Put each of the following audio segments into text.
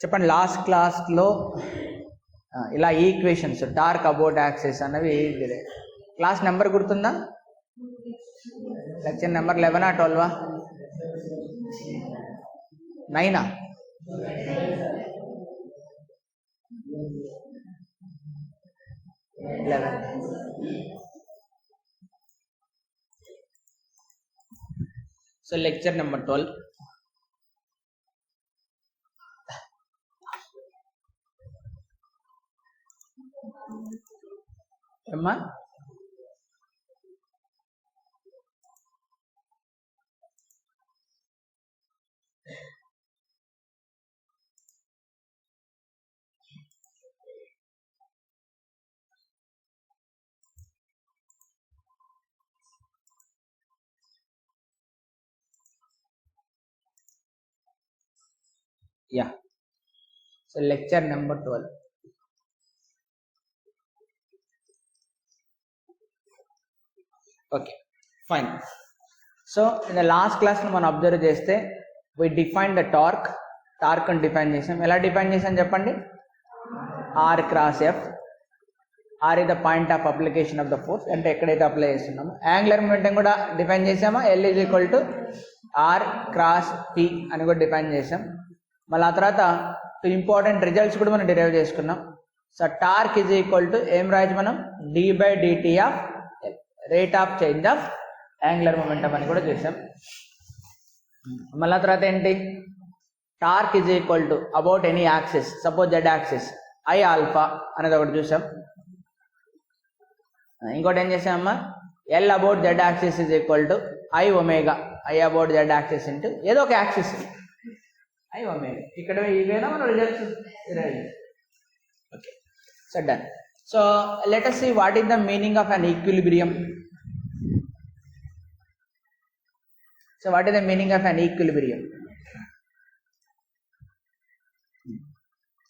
చెప్పండి. లాస్ట్ క్లాస్లో ఇలా ఈక్వేషన్స్ టార్క్ అబౌట్ యాక్సిస్ అన్నవి క్లాస్ నెంబర్ గుర్తుందా? Lecture number 11 12 9 11. So lecture number 12. Emma? Yeah. So lecture number 12. Okay, fine. So in the last class మనం observe చేస్తే we defined the torque అని define చేసాం. ఎలా డిఫైన్ చేసాం చెప్పండి? R cross F. R is the point of application of the force, అంటే ఎక్కడైతే apply చేస్తున్నామో. యాంగులర్ మొమెంటం కూడా డిఫైన్ చేసామా? L is equal to R cross P అని కూడా డిఫైన్ చేసాం. మళ్ళీ ఆ తర్వాత ఇంపార్టెంట్ రిజల్ట్స్ కూడా మనం డిరైవ్ చేసుకున్నాం. So torque is equal to ఏం రాయొచ్చు మనం? d/dt of rate of change of angular momentum అని కూడా చేసాం. మళ్ళీ తర్వాత ఏంటి? Torque is equal to about any axis, suppose Z axis I alpha అనేది ఒకటి చూసాం. ఇంకోటి ఏం చేసామమ్మా? L about Z axis is equal to I omega, I about Z axis into ఏదో ఒక యాక్సిస్ ఐ ఒమేగా. ఇక్కడ ఇవేనా మన results? Okay, so done. So let us see what is the meaning of an equilibrium. So what is the meaning of an equilibrium?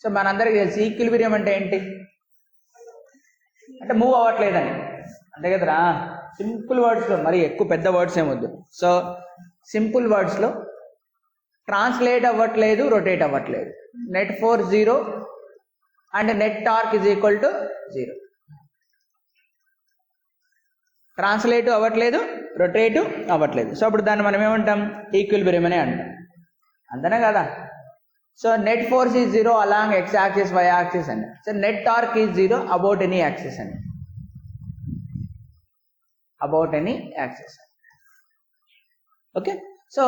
So మనందరికీ తెలుసు equilibrium అంటే ఏంటి? అంటే మూవ్ అవ్వట్లేదని, అంతే కదరా? సింపుల్ వర్డ్స్లో, మరి ఎక్కువ పెద్ద వర్డ్స్ ఏమొద్దు. సో సింపుల్ వర్డ్స్లో ట్రాన్స్లేట్ అవ్వట్లేదు, రొటేట్ అవ్వట్లేదు. Net force 0 and net torque is equal to 0. Translate అవ్వట్లేదు, రొటేట్ అవ్వట్లేదు. సో అప్పుడు దాన్ని మనం ఏమంటాం? ఈక్విలిబ్రియం అనే అంటాం, అంతనే కదా? So net force is 0 along X axis, Y axis అని. So net torque is 0 about any axis అని, about any axis. Okay, so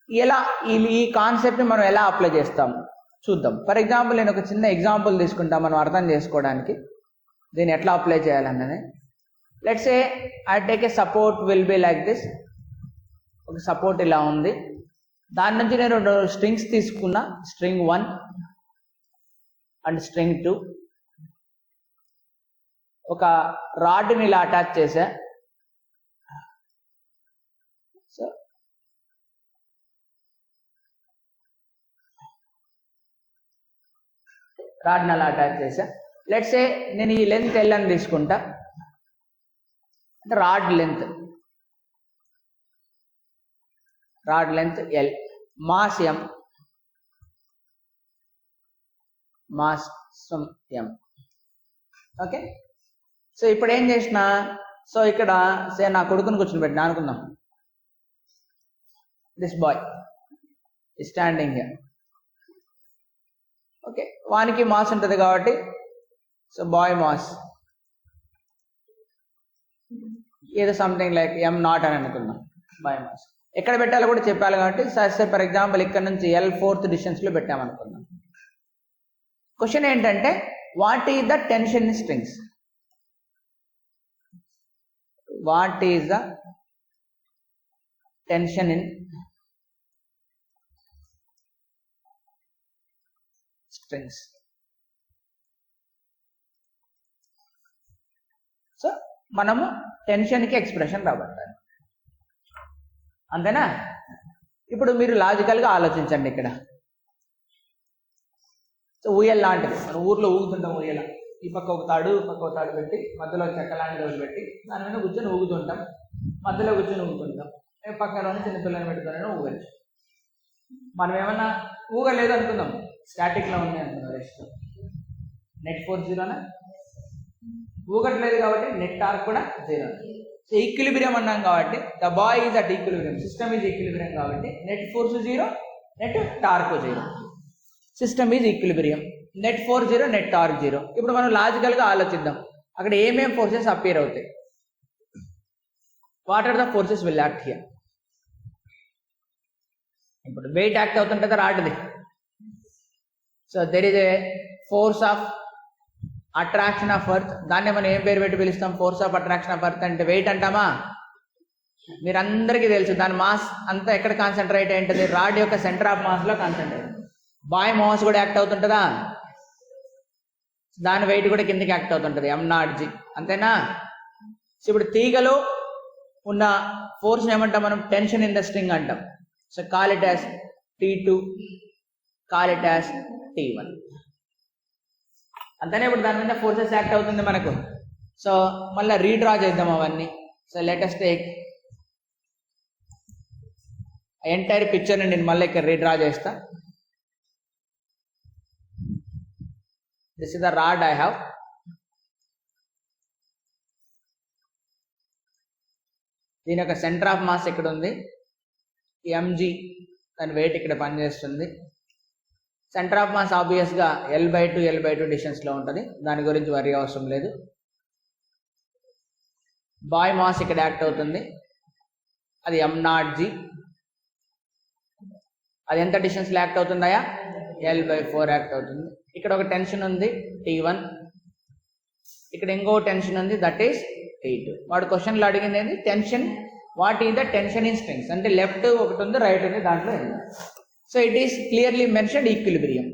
ఎలా ఈ కాన్సెప్ట్ని మనం ఎలా అప్లై చేస్తాం చూద్దాం. ఫర్ ఎగ్జాంపుల్ నేను ఒక చిన్న ఎగ్జాంపుల్ తీసుకుంటాం మనం అర్థం చేసుకోవడానికి దీన్ని ఎట్లా అప్లై చేయాలన్నది. Let's say I take a support will be like this. ఒక సపోర్ట్ ఇలా ఉంది, దాని నుంచి నేను 2 స్ట్రింగ్స్ తీసుకున్నా, స్ట్రింగ్ 1 అండ్ స్ట్రింగ్ 2. ఒక రాడ్ని ఇలా అటాచ్ చేసా. సో రాడ్ని అలా అటాచ్ చేసా. లెట్స్ సే నేను ఈ లెంత్ L అని తీసుకుంటా, అంటే rod length L, mass M, mass M. Okay, so ఇప్పుడు ఏం చేసిన? సో ఇక్కడ సే నా కొడుకుని కూర్చొని పెట్టినా అనుకుందాం. This boy is standing here. Okay, వానికి మాస్ ఉంటుంది కాబట్టి సో బాయ్ మాస్ ఏదో సంథింగ్ లైక్ m0 అని అనుకుందాం. బాయ్ మాస్ ఎక్కడ పెట్టాలో కూడా చెప్పాలి కాబట్టి సరే ఫర్ ఎగ్జాంపుల్ ఇక్కడ నుంచి L 4th డిస్టెన్స్లో పెట్టామనుకుందాం. క్వశ్చన్ ఏంటంటే what is the tension in strings? What is the tension in strings? So మనము టెన్షన్కి ఎక్స్ప్రెషన్ రాబట్టాలి, అంతేనా? ఇప్పుడు మీరు లాజికల్గా ఆలోచించండి. ఇక్కడ సో ఊయల్ లాంటిది, మన ఊర్లో ఊగుతుంటాం. ఊయల ఈ పక్క ఒక తాడు, పక్క ఒక తాడు పెట్టి మధ్యలో చెక్క లాంటిది వదిలిపెట్టి దాని మీద కూర్చొని ఊగుతుంటాం, మధ్యలో కూర్చొని ఊగుతుంటాం. పక్కన చిన్నపిల్లని పెట్టుకొని ఊగచ్చు. మనం ఏమన్నా ఊగలేదు అనుకుందాం, స్టాటిక్లో ఉంది అంటున్నారు రెస్ట్. నెట్ ఫోర్స్ జీరోనా, ఊగట్లేదు కాబట్టి నెట్ టార్క్ కూడా జీరో. సో ఈక్విలిబ్రియం అన్నాం కాబట్టి the boy is at equilibrium, system is equilibrium కాబట్టి net force zero, net torque zero, system is equilibrium. Net force zero, net torque zero. ఇప్పుడు మనం లాజికల్గా ఆలోచిద్దాం, అక్కడ ఏమేం ఫోర్సెస్ అపియర్ అవుతాయి. What are the forces will act here? ఇప్పుడు weight act అవుతుంటుంది రాడ్ది. So there is a force of attraction of earth. దాన్ని మనం ఏం పేరు పెట్టి పిలుస్తాం? Force of attraction of earth అంటే వెయిట్ అంటామా? మీరందరికీ తెలుసు దాని మాస్ అంతా ఎక్కడ కాన్సన్ట్రేట్ అయి ఉంటుంది? రాడ్ యొక్క సెంటర్ ఆఫ్ మాస్లో కాన్సన్ట్రేట్. బాయ్ మాస్ కూడా యాక్ట్ అవుతుంటుందా? దాని వెయిట్ కూడా కిందకి యాక్ట్ అవుతుంటుంది, m0g, అంతేనా? సో ఇప్పుడు తీగలో ఉన్న ఫోర్స్ ఏమంటాం మనం? టెన్షన్ ఇన్ ద స్ట్రింగ్ అంటాం. So call it as T2, call it as T1. అంతనే ఇప్పుడు దాని మీద ఫోర్సెస్ యాక్ట్ అవుతుంది మనకు. సో మళ్ళీ రీడ్రా చేద్దాం అవన్నీ. సో లెటెస్ట్ టేక్ ఎంటైర్ పిక్చర్ని నేను మళ్ళీ ఇక్కడ రీడ్రా చేస్తా. This is the rod I have. దీని యొక్క సెంటర్ ఆఫ్ మాస్ ఇక్కడ ఉంది, mg, దాని వెయిట్ ఇక్కడ పనిచేస్తుంది. సెంటర్ ఆఫ్ మాస్ ఆబ్వియస్గా L/2 డిస్టెన్స్లో ఉంటుంది, దాని గురించి వరి అవసరం లేదు. బాయ్ మాస్ ఇక్కడ యాక్ట్ అవుతుంది, అది m0g. అది ఎంత డిస్టెన్స్లో యాక్ట్ అవుతుందయా? L/4 యాక్ట్ అవుతుంది. ఇక్కడ ఒక టెన్షన్ ఉంది T1, ఇక్కడ ఇంకో టెన్షన్ ఉంది, దట్ ఈస్ T2. వాడు క్వశ్చన్లో అడిగింది ఏంటి? Tension, what is the tension in strings అంటే లెఫ్ట్ ఒకటి ఉంది, రైట్ ఉంది, దాంట్లో ఉంది. So it is clearly mentioned equilibrium.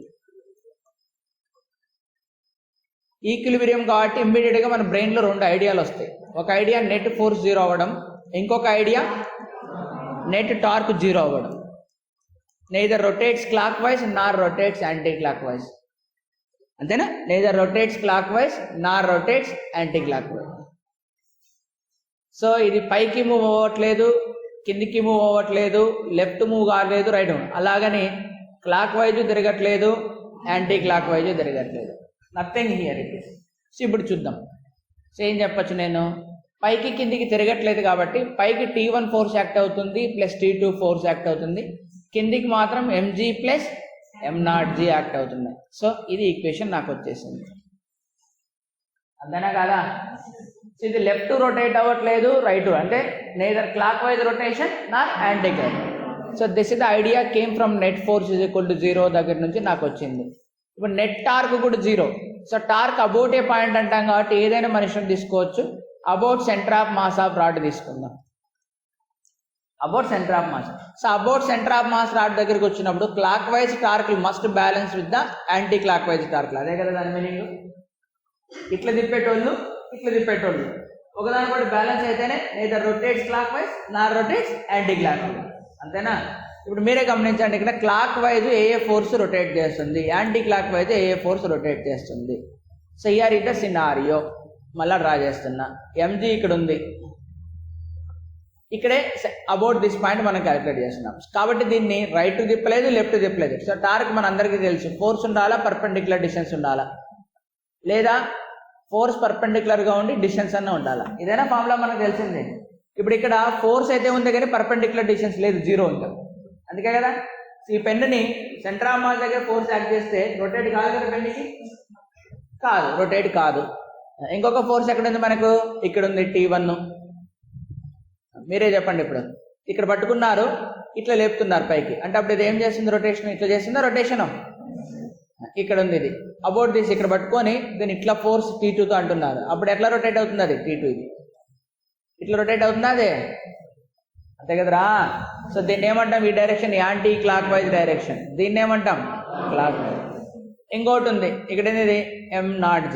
Equilibrium కాబట్టి ఇమ్మీడియట్గా మన బ్రెయిన్లో రెండు ఐడియాలు వస్తాయి. ఒక ఐడియా నెట్ ఫోర్స్ జీరో అవ్వడం, ఇంకొక ఐడియా నెట్ టార్క్ జీరో అవ్వడం. Neither rotates clockwise nor rotates anticlockwise, అంతేనా? Neither rotates clockwise nor rotates anticlockwise. So ఇది పైకి మూవ్ అవ్వట్లేదు, కిందికి మూవ్ అవ్వట్లేదు, లెఫ్ట్ మూవ్ కాలేదు, రైట్ మూవ్. అలాగని క్లాక్ వైజ్ తిరగట్లేదు, యాంటీ క్లాక్ వైజ్ తిరగట్లేదు, nothing here it is. So ఇప్పుడు చూద్దాం. సో ఏం చెప్పచ్చు నేను? పైకి కిందికి తిరగట్లేదు కాబట్టి పైకి T1 ఫోర్స్ యాక్ట్ అవుతుంది ప్లస్ T2 ఫోర్స్ యాక్ట్ అవుతుంది, కిందికి మాత్రం mg ప్లస్ m0g యాక్ట్ అవుతుంది. సో ఇది ఈక్వేషన్ నాకు వచ్చేసింది, అంతేనా కాదా? సో ఇది లెఫ్ట్ రొటేట్ అవ్వట్లేదు, రైట్ అంటే neither clock wise rotation Nar anti clock. So this is the idea came from net force is equal to 0 దగ్గర నుంచి నాకు వచ్చింది. ఇప్పుడు నెట్ టార్క్ కూడా 0. So torque about a point అంటాం కాబట్టి ఏదైనా మనిషిని తీసుకోవచ్చు. About centre of mass of rod తీసుకుందాం. About centre of mass. So about centre of mass rod దగ్గరికి వచ్చినప్పుడు clock wise torque must balance with the anti clock wise torque. అదే కదా దాని మీనింగ్. ఇట్లా తిప్పేటోళ్ళు ఇట్లా తిప్పేటోళ్ళు ఒకదాని కూడా బ్యాలెన్స్ అయితేనే neither rotates clockwise nor rotates anticlockwise, అంతేనా? ఇప్పుడు మీరే గమనించండి, ఇక్కడ క్లాక్ వైజ్ ఏ ఫోర్స్ రొటేట్ చేస్తుంది, యాంటీ క్లాక్ వైజ్ ఏ ఫోర్స్ రొటేట్ చేస్తుంది. So here is the scenario. మళ్ళీ డ్రా చేస్తున్నా. mg ఇక్కడ ఉంది, ఇక్కడే అబౌట్ దిస్ పాయింట్ మనం క్యాలిక్యులేట్ చేస్తున్నాం కాబట్టి దీన్ని రైట్ తిప్పలేదు, లెఫ్ట్ తిప్పలేదు. సో టార్క్ మన అందరికీ తెలుసు, ఫోర్స్ ఉండాలా, పర్పెండిక్యులర్ డిస్టెన్స్ ఉండాలా, లేదా ఫోర్స్ పర్పెండిక్యులర్గా ఉండి డిస్టెన్స్ అన్న ఉండాలా. ఇదైనా ఫార్ములా మనకు తెలిసిందే. ఇప్పుడు ఇక్కడ ఫోర్స్ అయితే ఉంది కానీ పర్పెండిక్యులర్ డిస్టెన్స్ లేదు, 0 ఉంది, అందుకే కదా. ఈ పెన్నుని సెంటర్ ఆఫ్ మాస్ దగ్గర ఫోర్స్ యాక్ట్ చేస్తే రొటేట్ కాదు కదా, పెన్నుకి కాదు, రొటేట్ కాదు. ఇంకొక ఫోర్స్ ఎక్కడ ఉంది మనకు? ఇక్కడ ఉంది T1. మీరే చెప్పండి. ఇప్పుడు ఇక్కడ పట్టుకున్నారు, ఇట్లా లేపుతున్నారు పైకి, అంటే అప్పుడు ఇది ఏం చేస్తుంది? రొటేషన్. ఇట్లా చేస్తుందా రొటేషన్? ఇక్కడ ఉంది ఇది అబౌట్ దిస్, ఇక్కడ పట్టుకొని దీన్ని ఇట్లా ఫోర్స్ T2తో అంటున్నారు, అప్పుడు ఎట్లా రొటేట్ అవుతుంది? అది T2 ఇది ఇట్లా రొటేట్ అవుతుందా? అదే అంతే కదరా. సో దీన్ని ఏమంటాం? ఈ direction anti clock wise direction, దీన్ని ఏమంటాం? Clock wise. ఇంకోటి ఉంది ఇక్కడ, ఇది m0g.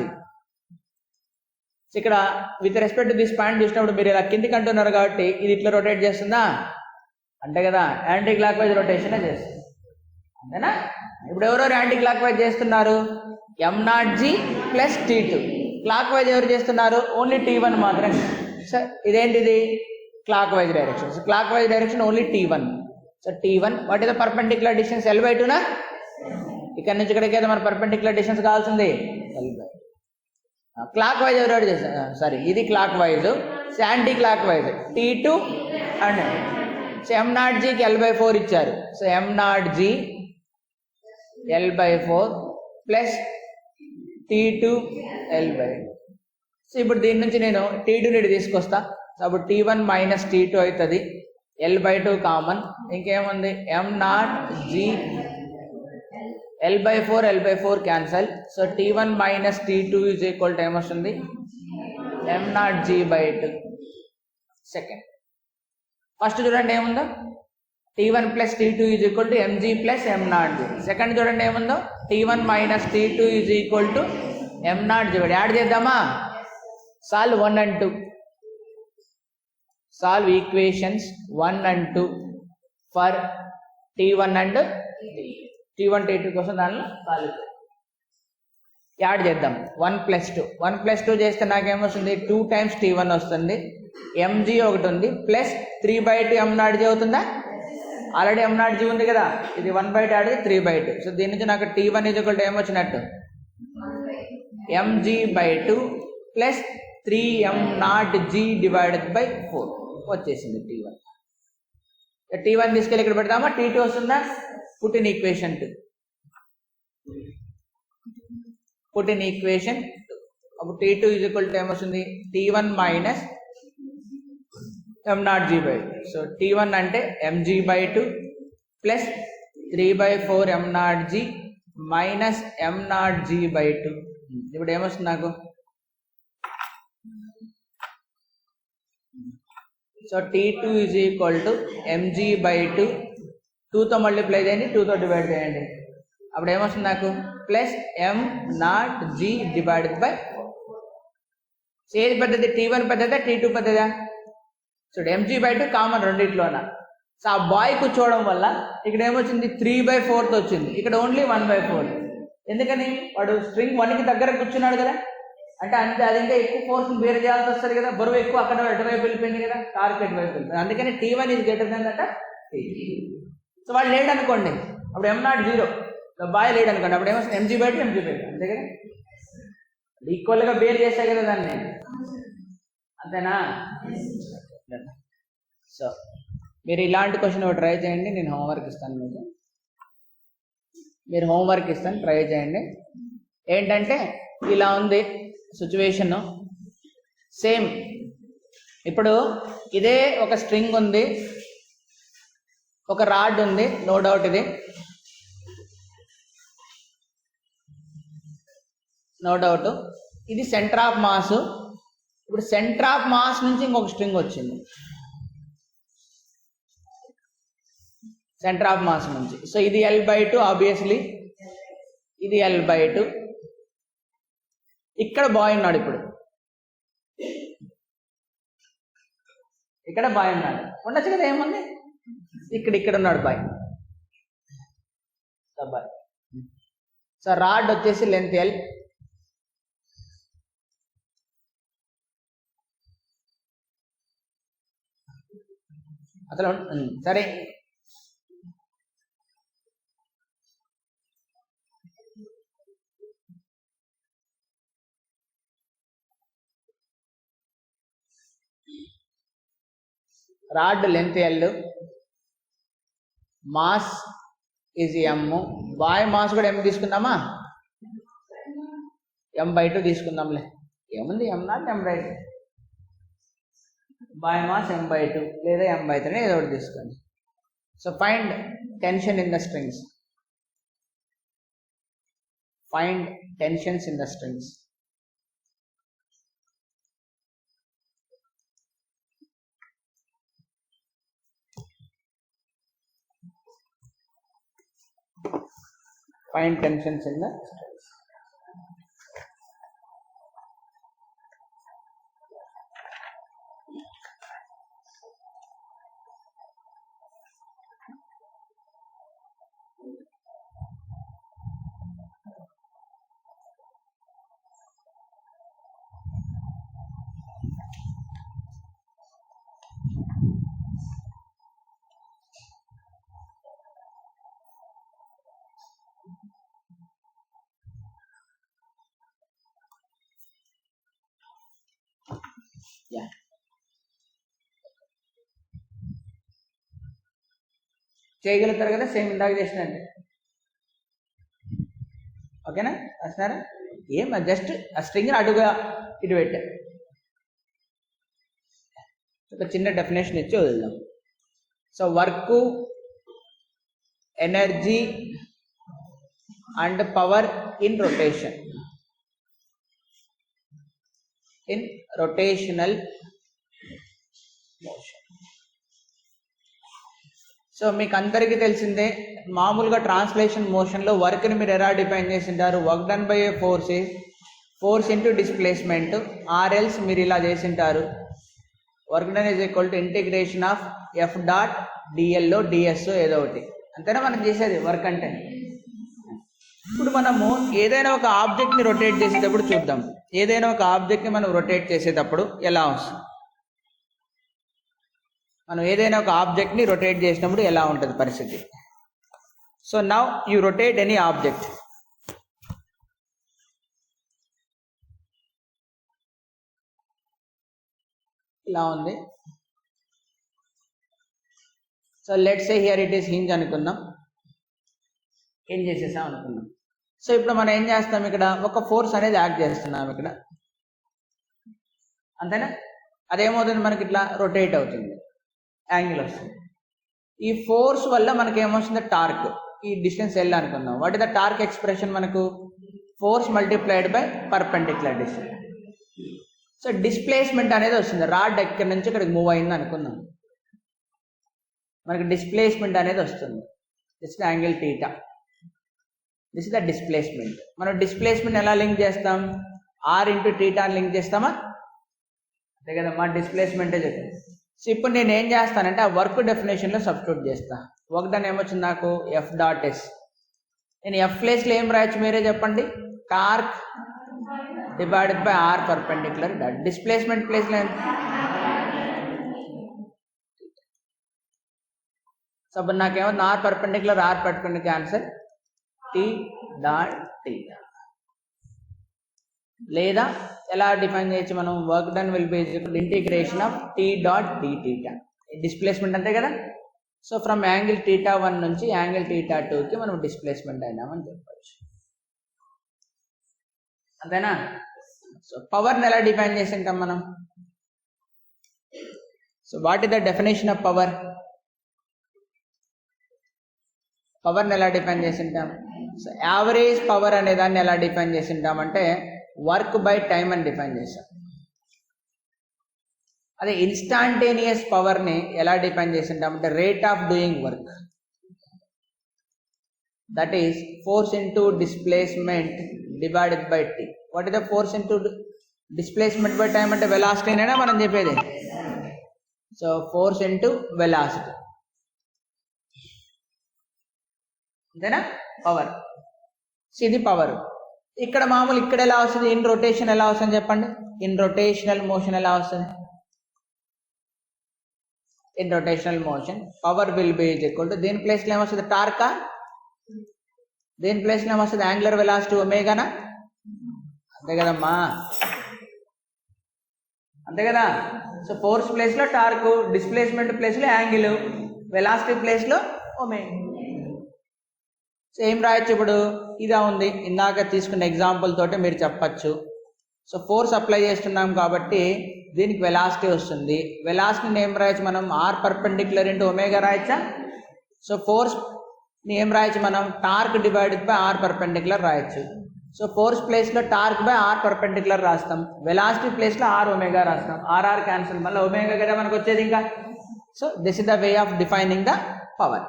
ఇక్కడ with respect to this point చూసినప్పుడు మీరు ఇలా కిందికి అంటున్నారు కాబట్టి ఇది ఇట్లా రొటేట్ చేస్తుందా? అంటే కదా యాంటీ క్లాక్ వైజ్ రొటేషన్ చేస్తుంది, అంతేనా? ఇప్పుడు ఎవరెవరు యాంటీ క్లాక్ వైజ్ చేస్తున్నారు? m0g plus T2. Clock wise ఎవరు చేస్తున్నారు? ఓన్లీ T1 మాత్రమే. సో ఇదేంటిది? Clockwise direction. So clockwise direction only T1. So T1, what is the perpendicular distance? L/2 నా? ఇక్కడ నుంచి ఇక్కడికి అయితే మన పర్పెండిక్యులర్ డిస్టెన్స్ కావాల్సింది క్లాక్ వైజ్ ఎవరు చేశారు, సారీ ఇది clockwise, anticlockwise T2 and so M0Gకి L/4 ఇచ్చారు. So M0G L/4 plus T2 L/2. So ఇప్పుడు దీని నుంచి నేను T2 ని తీసుకొస్తా. సో అప్పుడు T1 మైనస్ T2 అవుతుంది, L/2 కామన్, ఇంకేముంది M0G L/4 cancel. So T1 minus T2 is equal to ఏమొస్తుంది M0G/2. సెకండ్ ఫస్ట్ చూడండి ఏముందో T1 plus T2 is equal to MG plus M0G. Second చూడండి ఏముందో T1 minus T2 is equal to M0G. Add చేద్దామా? Solve 1 and 2. Solve equations 1 and 2 for T1 and T1 T2 కోసం దానిలో solve add చేద్దాం. 1 + 2 చేస్తే నాకేమొస్తుంది 2 times T1 వస్తుంది, MG ఒకటి ఉంది, ప్లస్ 3/2 M0G అవుతుందా? ఆల్రెడీ M0G ఉంది కదా, ఇది 1/2 ఆడిది 3/2. సో దీని నుంచి నాకు T1 ఈజ్ ఈక్వల్ టు ఏమొచ్చినట్టు MG/2 ప్లస్ 3M0G/4 వచ్చేసింది T1. T1 తీసుకెళ్ళి ఇక్కడ పెడతామా? T2 వస్తుందా? Put in equation 2. Put in equation 2. అప్పుడు T2 ఈజ్ ఈక్వల్ టు ఏమొస్తుంది T1 minus M0G/2. So T1 అంటే MG/2 plus 3/4 M0G minus M0G/2. ఇప్పుడు ఏమొస్తుంది నాకు? So T2 is equal to MG/2, 2తో మల్టిప్లై చేయండి, 2తో డివైడ్ చేయండి, అప్పుడు ఏమొస్తుంది నాకు ప్లస్ M0G/4. ఏది పెద్దది? T1 పెద్దదా T2 పెద్దదా? చూడు MG/2 కామన్ రెండిట్లోన. సో ఆ బాయ్ కూర్చోవడం వల్ల ఇక్కడ ఏమొచ్చింది 3/4తో వచ్చింది, ఇక్కడ ఓన్లీ 1/4. ఎందుకని? వాడు స్ట్రింగ్ 1కి దగ్గర కూర్చున్నాడు కదా, అంటే అంతే, అది ఇంకా ఎక్కువ ఫోర్స్ని బేర్ చేయాల్సి వస్తుంది కదా, బరువు ఎక్కువ అక్కడ ఎటువైపు వెళ్ళిపోయింది కదా, టార్క్ ఎటువైపు వెళ్ళిపోయింది. అందుకని T1 is greater than that T2. So వాడు లేడు అనుకోండి, అప్పుడు M0 0, బాయ్ లేడు అనుకోండి, అప్పుడు ఏమొస్తుంది MG/2 అంతే కదా, ఈక్వల్గా బేర్ చేస్తాయి కదా దాన్ని, అంతేనా? సో మీరు ఇలాంటి క్వశ్చన్ ఒకటి ట్రై చేయండి, నేను హోంవర్క్ ఇస్తాను మీకు, మీరు హోంవర్క్ ఇస్తాను, ట్రై చేయండి. ఏంటంటే ఇలా ఉంది సిచ్యువేషన్, సేమ్ ఇప్పుడు ఇదే ఒక స్ట్రింగ్ ఉంది, ఒక రాడ్ ఉంది, నో డౌట్ ఇది నో డౌట్, ఇది సెంటర్ ఆఫ్ మాస్. ఇప్పుడు సెంటర్ ఆఫ్ మాస్ నుంచి ఇంకొక స్ట్రింగ్ వచ్చింది, సెంటర్ ఆఫ్ మాస్ నుంచి. సో ఇది L/2 ఆబ్వియస్లీ, ఇది L/2. ఇక్కడ బాయ్ ఉన్నాడు, ఇప్పుడు ఇక్కడ బాయ్ ఉన్నాడు, ఉండొచ్చు కదా, ఏముంది, ఇక్కడ ఉన్నాడు బాయ్. బాయ్. సో రాడ్ వచ్చేసి లెంత్ L, అసలు సరే, rod length L, mass is M, boy mass కూడా M తీసుకుందామా? M/2 తీసుకుందాంలే, ఏముంది M0 M/2, bye mass M/2 లేదా M/3 ఏదో ఒకటి తీసుకోండి. So find tension in the strings, find tensions in the strings. Find tensions in the strings. Yeah చేయగలుగుతారు కదా, same ఇందాక చేసినట్టు. ఓకేనా, రాసినారా? ఏం జస్ట్ ఆ స్ట్రింగ్ అడుగా ఇటు పెట్టా. ఒక చిన్న డెఫినేషన్ ఇచ్చి వదులుదాం. So work, energy and power in rotation, in rotational motion. So మీకు అందరికీ తెలిసిందే, మామూలుగా ట్రాన్స్లేషన్ మోషన్లో వర్క్ని మీరు ఎలా డిఫైన్ చేసింటారు? Work done by a force is force into displacement, or else మీరు ఇలా చేసింటారు. Work done is equal to integration of F dot డిఎల్ఓ డిఎస్ఓ ఏదో ఒకటి. అంతేనా మనం చేసేది వర్క్ అంటే? ఇప్పుడు మనము ఏదైనా ఒక ఆబ్జెక్ట్ని రొటేట్ చేసేటప్పుడు చూద్దాం. ఏదైనా ఒక ఆబ్జెక్ట్ని మనం రొటేట్ చేసేటప్పుడు ఎలా వస్తుంది? మనం ఏదైనా ఒక ఆబ్జెక్ట్ని రొటేట్ చేసినప్పుడు ఎలా ఉంటుంది పరిస్థితి? So now you rotate any object. ఇలా ఉంది. So let's say here it is hinge అనుకుందాం, ఏం చేసేసాం అనుకున్నాం. సో ఇప్పుడు మనం ఏం చేస్తాం, ఇక్కడ ఒక ఫోర్స్ అనేది యాక్ట్ చేస్తున్నాం ఇక్కడ, అంతేనా? అదేమవుతుంది, మనకి ఇట్లా రొటేట్ అవుతుంది, యాంగిల్ వస్తుంది. ఈ ఫోర్స్ వల్ల మనకి ఏమొస్తుంది? టార్క్. ఈ డిస్టెన్స్ ఎల్ అనుకుందాం. What is the torque expression? మనకు force multiplied by perpendicular distance. So displacement అనేది వస్తుంది. రాడ్ ఎక్కడి నుంచి ఇక్కడికి మూవ్ అయింది అనుకుందాం, మనకి డిస్ప్లేస్మెంట్ అనేది వస్తుంది. This is angle theta, this is the displacement. మనం డిస్ప్లేస్మెంట్ ఎలా లింక్ చేస్తాం? ఆర్ ఇంటూ థీటా లింక్ చేస్తామా? అంతే కదా, మా డిస్ప్లేస్మెంటే చెప్పింది. సో ఇప్పుడు నేను ఏం చేస్తానంటే ఆ వర్క్ డెఫినేషన్లో సబ్స్టిట్యూట్ చేస్తా. వర్క్ డన్ ఏమొచ్చింది నాకు? F dot S. నేను ఎఫ్ ప్లేస్లో ఏం రాయొచ్చు మీరే చెప్పండి? Torque divided by R perpendicular dot. Displacement ప్లేస్లో సో అప్పుడు నాకేమవుతుంది? R perpendicular answer T dot theta. లేదా ఎలా డిఫైన్ చేయొచ్చు మనం? Work done will be integration of T dot D theta. Displacement అంతే కదా. సో ఫ్రమ్ యాంగిల్ టీటా 1 నుంచి యాంగిల్ టీటా 2కి మనం డిస్ప్లేస్మెంట్ అయినామని చెప్పచ్చు, అంతేనా? సో పవర్ని ఎలా డిఫైన్ చేసింటాం మనం? So what is the definition of power? పవర్ని ఎలా డిఫైన్ చేసింటాం? సో యావరేజ్ పవర్ అనే దాన్ని ఎలా డిఫైన్ చేసింటాం అంటే వర్క్ బై టైమ్ అని డిఫైన్ చేశాం. అదే ఇన్స్టాంటేనియస్ పవర్ని ఎలా డిఫైన్ చేసింటాం అంటే rate of doing work, that is force into displacement divided by T. What is the force into displacement by time అంటే వెలాసిటీనేనా మనం చెప్పేది? సో ఫోర్స్ ఇంటూ వెలాసిటీ, అంతేనా పవర్. సో ఇది పవర్. ఇక్కడ మామూలు ఇక్కడ ఎలా వస్తుంది? ఇన్ రొటేషన్ ఎలా వస్తుంది చెప్పండి? ఇన్ రొటేషనల్ మోషన్ ఎలా వస్తుంది? In rotational motion power will be equal to దేని ప్లేస్లో ఏమొస్తుంది? టార్కా. దేని ప్లేస్లో ఏమొస్తుంది? యాంగులర్ వెలాసిటీ ఒమేగానా? అంతే కదమ్మా, అంతే కదా. సో ఫోర్స్ ప్లేస్లో టార్క్, డిస్ప్లేస్మెంట్ ప్లేస్లో యాంగిల్, వెలాసిటీ ప్లేస్లో ఒమేగా. సో ఏం రాయొచ్చు ఇప్పుడు? ఇదా ఉంది, ఇందాక తీసుకున్న ఎగ్జాంపుల్ తోటి మీరు చెప్పచ్చు. సో ఫోర్స్ అప్లై చేస్తున్నాం కాబట్టి దీనికి వెలాసిటీ వస్తుంది. వెలాసిటీని ఏం రాయొచ్చు మనం? ఆర్ పర్పెండిక్యులర్ ఇంటూ ఒమేగా రాయొచ్చా? సో ఫోర్స్ని ఏం రాయొచ్చు మనం? Torque divided by R perpendicular రాయొచ్చు. సో ఫోర్స్ ప్లేస్లో టార్క్ బై ఆర్ పర్పెండిక్యులర్ రాస్తాం, వెలాసిటీ ప్లేస్లో ఆర్ ఒమేగా రాస్తాం. ఆర్ఆర్ క్యాన్సిల్, మళ్ళీ ఒమేగా కదా మనకు వచ్చేది ఇంకా. So this is the way of defining the power.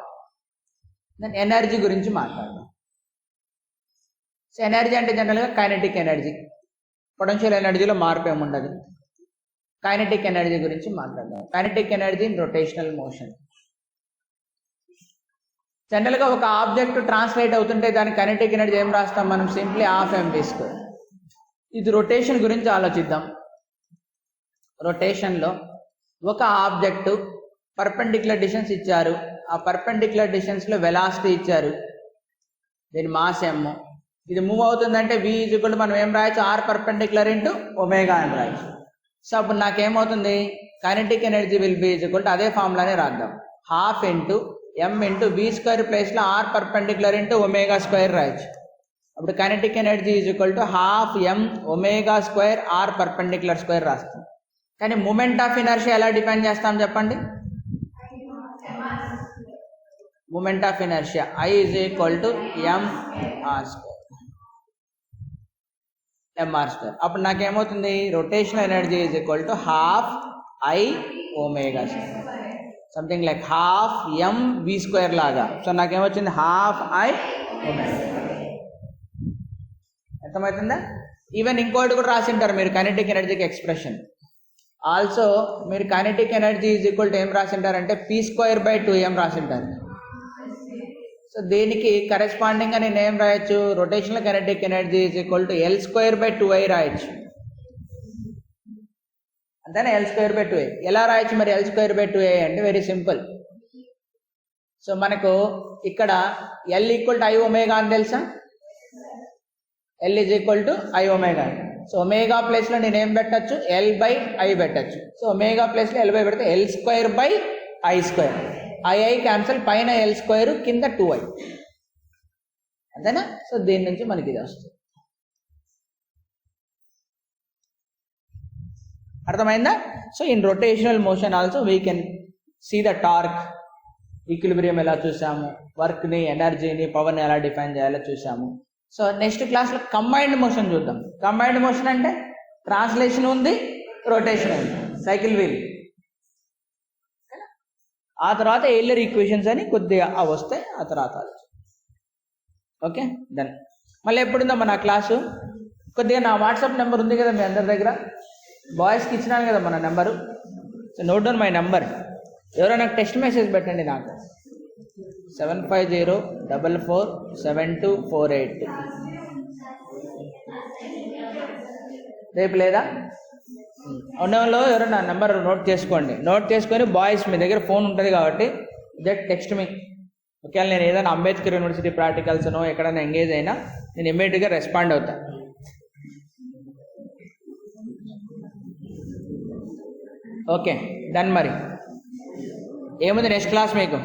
Then energy గురించి మాట్లాడదాం. సో ఎనర్జీ అంటే జనరల్గా కైనెటిక్ ఎనర్జీ, పొటెన్షియల్ ఎనర్జీలో మార్పు ఏముండదు. కైనెటిక్ ఎనర్జీ గురించి మాట్లాడదాం. Kinetic energy in rotational motion. జనరల్గా ఒక ఆబ్జెక్ట్ ట్రాన్స్లేట్ అవుతుంటే దాని కైనెటిక్ ఎనర్జీ ఏం రాస్తాం మనం? Simply half mv². ఇది రొటేషన్ గురించి ఆలోచిద్దాం. రొటేషన్లో ఒక ఆబ్జెక్టు పర్పెండిక్యులర్ డిస్టెన్స్ ఇచ్చారు, ఆ పర్పెండిక్యులర్ డిస్టెన్స్లో వెలాసిటీ ఇచ్చారు, దీని మాస్ m. ఇది మూవ్ అవుతుందంటే v ఈజ్ ఈక్వల్ టు మనం ఏం రాయొచ్చు? ఆర్ పర్పెండిక్యులర్ ఇంటూ ఒమేగా అని రాయొచ్చు. సో అప్పుడు నాకేమవుతుంది, kinetic energy will be is equal to అదే ఫార్ములానే రాద్దాం, half into M into V square ప్లేస్లో R perpendicular into omega square రాయొచ్చు. అప్పుడు kinetic energy is equal to half M omega square R perpendicular square రాస్తాం. కానీ మూమెంట్ ఆఫ్ ఇనర్షియా ఎలా define చేస్తాం చెప్పండి? Moment of inertia I is equal to M R square, M R square. అప్పుడు నాకేమవుతుంది, rotational energy is equal to half I omega square, something like half M V square లాగా. So నాకేమొచ్చింది, half I omega. అర్థమవుతుందా? Even ఇంకోటి కూడా రాసింటారు మీరు kinetic ఎనర్జీకి ఎక్స్ప్రెషన్. ఆల్సో మీరు kinetic energy is equal to ఏం రాసింటారంటే పీ స్క్వేర్ బై 2m రాసింటారు. సో దీనికి కరెస్పాండింగ్గా నేను ఏం రాయొచ్చు, rotational kinetic energy is equal to L square by 2i రాయొచ్చు. అంతేనా? L square by 2a. ఎలా రాయొచ్చు మరి ఎల్ స్క్వేర్ బై 2a అంటే వెరీ సింపుల్. సో మనకు ఇక్కడ L equal to I omega అని తెలుసా? L is equal to I omega. So omega ప్లేస్లో నేను ఏం పెట్టచ్చు, ఎల్ బై ఐ పెట్టచ్చు. సో ఒమేగా ప్లేస్లో ఎల్ బై పెడితే L square by I square, I cancel, పైన ఎల్ స్క్వేర్ కింద 2i. అంతేనా? సో దీని నుంచి మనకి ఇది వస్తుంది. అర్థమైందా? So in rotational motion also we can see the torque, equilibrium ఎలా చూసాము, వర్క్ని, ఎనర్జీని, పవర్ని ఎలా డిఫైన్ చేయాలో చూసాము. సో నెక్స్ట్ క్లాస్లో కంబైన్డ్ మోషన్ చూద్దాం. కంబైన్డ్ మోషన్ అంటే ట్రాన్స్లేషన్ ఉంది, రొటేషన్ ఉంది, సైకిల్ వీల్. ఆ తర్వాత ఎయిలర్ ఈక్వేషన్స్ అని కొద్దిగా అవి వస్తాయి, ఆ తర్వాత ఓకే డన్. మళ్ళీ ఎప్పుడుందమ్మా నా క్లాసు? కొద్దిగా నా వాట్సాప్ నెంబర్ ఉంది కదా మీ అందరి దగ్గర, బాయ్స్కి ఇచ్చినాను కదా మన number. So note down my number. ఎవరో నాకు టెక్స్ట్ మెసేజ్ పెట్టండి, నాకు 7504472448. రేపు లేదా ఉన్నలో ఎవరో నా నెంబర్ నోట్ చేసుకోండి. నోట్ చేసుకొని బాయ్స్ మీ దగ్గర ఫోన్ ఉంటుంది కాబట్టి జస్ట్ టెక్స్ట్ మీ. ఒకవేళ నేను ఏదైనా అంబేద్కర్ యూనివర్సిటీ ప్రాక్టికల్స్నో ఎక్కడైనా ఎంగేజ్ అయినా నేను ఇమ్మీడియట్గా రెస్పాండ్ అవుతాను. Okay done. మరి ఏముంది నెక్స్ట్ క్లాస్ మీకు?